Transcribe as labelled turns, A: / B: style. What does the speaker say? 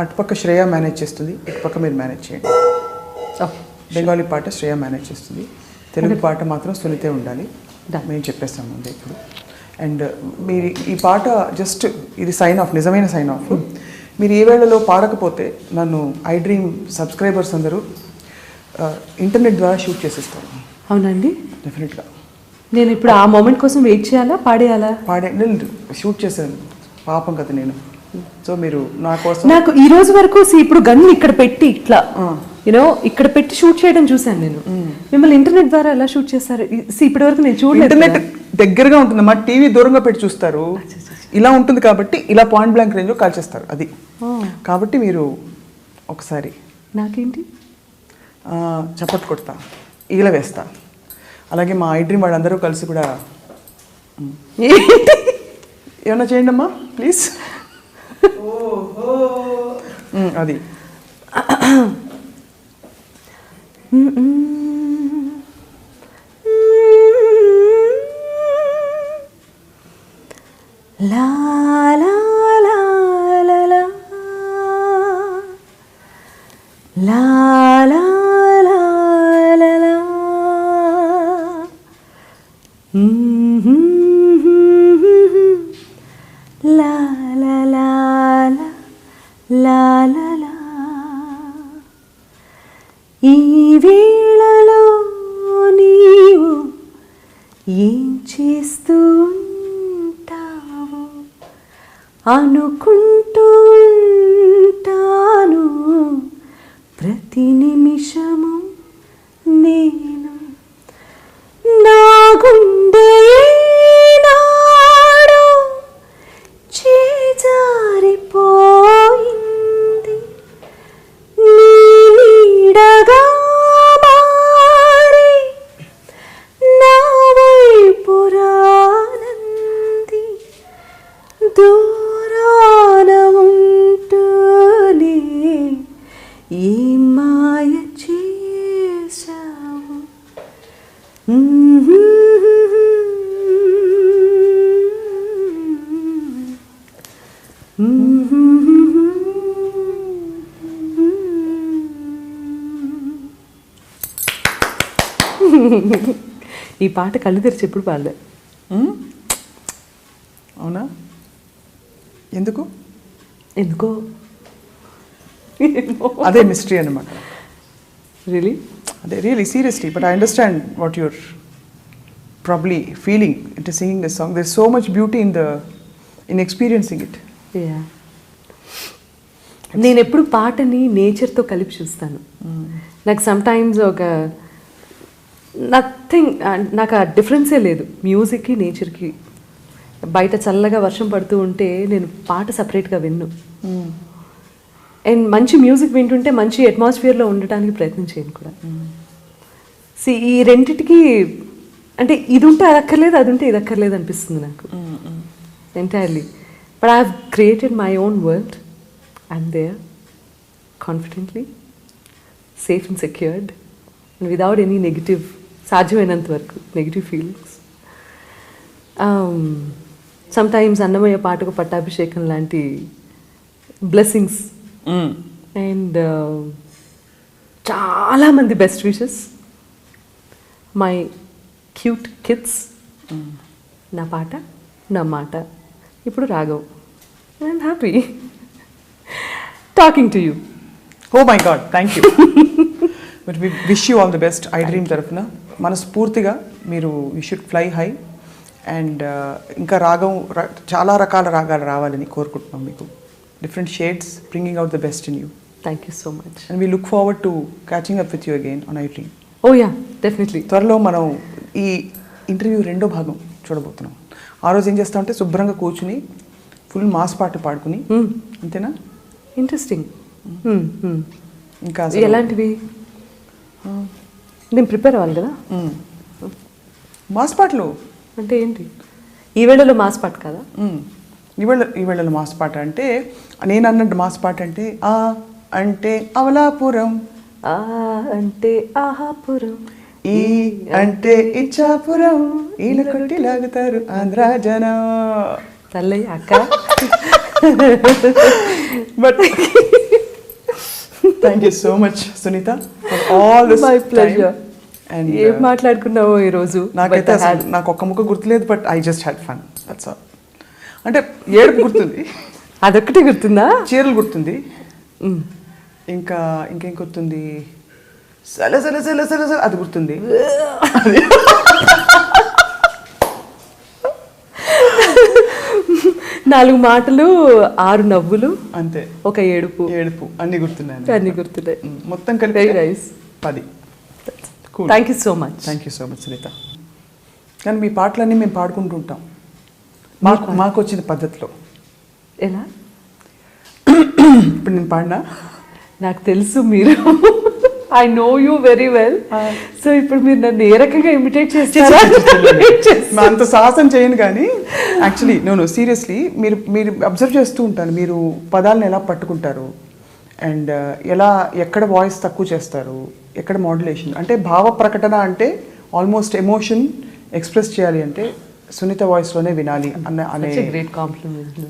A: అటుపక్క శ్రేయ మేనేజ్ చేస్తుంది, ఇటుపక్క మీరు మేనేజ్ చేయండి. బెంగాలీ పాట శ్రేయ మేనేజ్ చేస్తుంది, తెలుగు పాట మాత్రం సునీతే ఉండాలి. మేము చెప్పేస్తాం ముందే ఇప్పుడు. అండ్ మీరు ఈ పాట జస్ట్ ఇది సైన్ ఆఫ్, నిజమైన సైన్ ఆఫ్. మీరు ఏ వేళలో పాడకపోతే నన్ను ఐ డ్రీమ్ సబ్స్క్రైబర్స్ అందరూ ఇంటర్నెట్ ద్వారా షూట్ చేసేస్తారు.
B: అవునండి,
A: డెఫినెట్గా.
B: నేను ఇప్పుడు ఆ మూమెంట్ కోసం వెయిట్ చేయాలా, పాడేయాలా?
A: నేను షూట్ చేశాను, పాపం కదా నేను. సో మీరు నా కోసం
B: నాకు ఈ రోజు వరకు ఇప్పుడు గన్ను ఇక్కడ పెట్టి ఇట్లా యూనో ఇక్కడ పెట్టి షూట్ చేయడం చూసాను నేను. మిమ్మల్ని ఇంటర్నెట్ ద్వారా ఎలా షూట్ చేస్తారు? ఇప్పటి వరకు నేను చూడలేదు.
A: ఇంటర్నెట్ దగ్గరగా ఉంటుంది, మా టీవీ దూరంగా పెట్టి చూస్తారు. ఇలా ఉంటుంది కాబట్టి ఇలా పాయింట్ బ్లాంక్ రేంజ్లో కాల్ చేస్తారు. అది కాబట్టి మీరు ఒకసారి
B: నాకేంటి
A: చప్పట్లు కొడతా, ఈల వేస్తా. అలాగే మా ఐ డ్రీమ్ వాళ్ళందరూ కలిసి కూడా ఏమన్నా చేయండి అమ్మా ప్లీజ్. అది
B: లా లా లా లా లా లా లా లా లా లా లా లా లా లా లా లా. ఈ వేళలో నీవు ఏం చేస్తూ ఉంటావు అనుకుంటూ ఉంటాను ప్రతి నిమిషము నేను. నా గుండె ఏనాడో చేజారిపోయింది, నీ నీడగా మారి నా వైపు రానంది. దూరాన ఉంటూనే ఏ మాయ చేశావు. ఈ పాట కళ్ళు తెరిచి ఎప్పుడు పాడలే.
A: అవునా? ఎందుకు?
B: ఎందుకో
A: అదే మిస్టరీ అన్నమాట.
B: రియలీ
A: అదే really seriously, but I understand what you're probably feeling into singing this song. There is so much beauty in experiencing it.
B: నేను ఎప్పుడు పాటని నేచర్తో కలిపి చూస్తాను. నాకు సమ్టైమ్స్ ఒక నథింగ్, నాకు ఆ డిఫరెన్సే లేదు మ్యూజిక్కి నేచర్కి. బయట చల్లగా వర్షం పడుతూ ఉంటే నేను పాట సపరేట్గా విన్ను. అండ్ మంచి మ్యూజిక్ వింటుంటే మంచి అట్మాస్ఫియర్లో ఉండటానికి ప్రయత్నం చేయను కూడా. ఈ రెండిటికి అంటే ఇది ఉంటే అది అక్కర్లేదు, అది ఉంటే ఇది అక్కర్లేదు అనిపిస్తుంది నాకు entirely. But I have created my own world. I'm there confidently, safe and secured and without any negative, సాధ్యమైనంత వరకు నెగిటివ్ ఫీలింగ్స్. సమ్టైమ్స్ అన్నమయ్య పాటకు పట్టాభిషేకం లాంటి బ్లెస్సింగ్స్ అండ్ చాలామంది best wishes, my cute kids, నా పాట నా మాట, ఇప్పుడు Raghav. I'm happy talking to you.
A: Oh my God, thank you. But we wish you all the best iDream తరఫున. మనస్ఫూర్తిగా మీరు you should fly high and ఇంకా రాగం చాలా రకాల రాగాలు రావాలని కోరుకుంటున్నాం. మీకు different shades bringing out the best in you.
B: Thank you so much.
A: And we look forward to catching up with you again on iDream.
B: Oh yeah, definitely.
A: త్వరలో మనం ఈ ఇంటర్వ్యూ రెండో భాగం చూడబోతున్నాం. ఆ రోజు ఏం చేస్తామంటే శుభ్రంగా కూర్చుని ఫుల్ మాస్ పాట పాడుకుని, అంతేనా?
B: ఇంట్రెస్టింగ్.
A: ఇంకా
B: ఎలాంటివి? నేను ప్రిపేర్ అవ్వాలి కదా.
A: మాస్ పాటలు
B: అంటే ఏంటి? ఈ వేళలో మాస్ పాట కదా.
A: ఈ వేళలో మాస్ పాట అంటే నేను అన్నట్టు మాస్ పాట అంటే ఆ అంటే అవలాపురం,
B: ఆ అంటే ఆహాపురం,
A: ఈ అంటే ఇచ్చాపురం, ఈల కొట్టి లాగుతారు ఆంధ్ర జనం.
B: తల్లయ్య అక్క.
A: But thank you so much Sunitha for all this
B: my pleasure.
A: And
B: ఏం మాట్లాడుకున్నావో ఈరోజు?
A: నాకైతే అసలు నాకు ఒక్క ముక్క గుర్తులేదు, but I just had fun, that's all. అంటే ఏడుపు గుర్తుంది,
B: అదొక్కటే గుర్తుందా?
A: చీరలు గుర్తుంది, ఇంకా ఇంకేం గుర్తుంది, సల సల సల సల సల అది గుర్తుంది.
B: 4 మాటలు 6 నవ్వులు
A: అంతే,
B: ఒక ఏడుపు
A: అన్ని గుర్తున్నాయి.
B: అన్ని గుర్తున్నాయి.
A: మొత్తం కలిపి
B: very nice.
A: 10.
B: Thank you so much.
A: Thank you so much Sunitha. కానీ మీ పాటలన్నీ మేము పాడుకుంటూ ఉంటాం మాకు వచ్చిన పద్ధతిలో.
B: ఎలా?
A: ఇప్పుడు నేను పాడినా
B: నాకు తెలుసు మీరు, I know you very well. So ఇప్పుడు మీరు నన్ను ఏ రకంగా ఇమిటేట్ చేస్తారా?
A: అంత సాహసం చేయను, కానీ యాక్చువల్లీ నేను సీరియస్లీ మీరు అబ్జర్వ్ చేస్తూ ఉంటాను, మీరు పదాలను ఎలా పట్టుకుంటారు అండ్ ఎక్కడ వాయిస్ తక్కువ చేస్తారు, ఎక్కడ మాడ్యులేషన్, అంటే భావ ప్రకటన అంటే ఆల్మోస్ట్ ఎమోషన్ ఎక్స్ప్రెస్ చేయాలి అంటే సునీత వాయిస్లోనే వినాలి అనే
B: గ్రేట్ కాంప్లిమెంట్.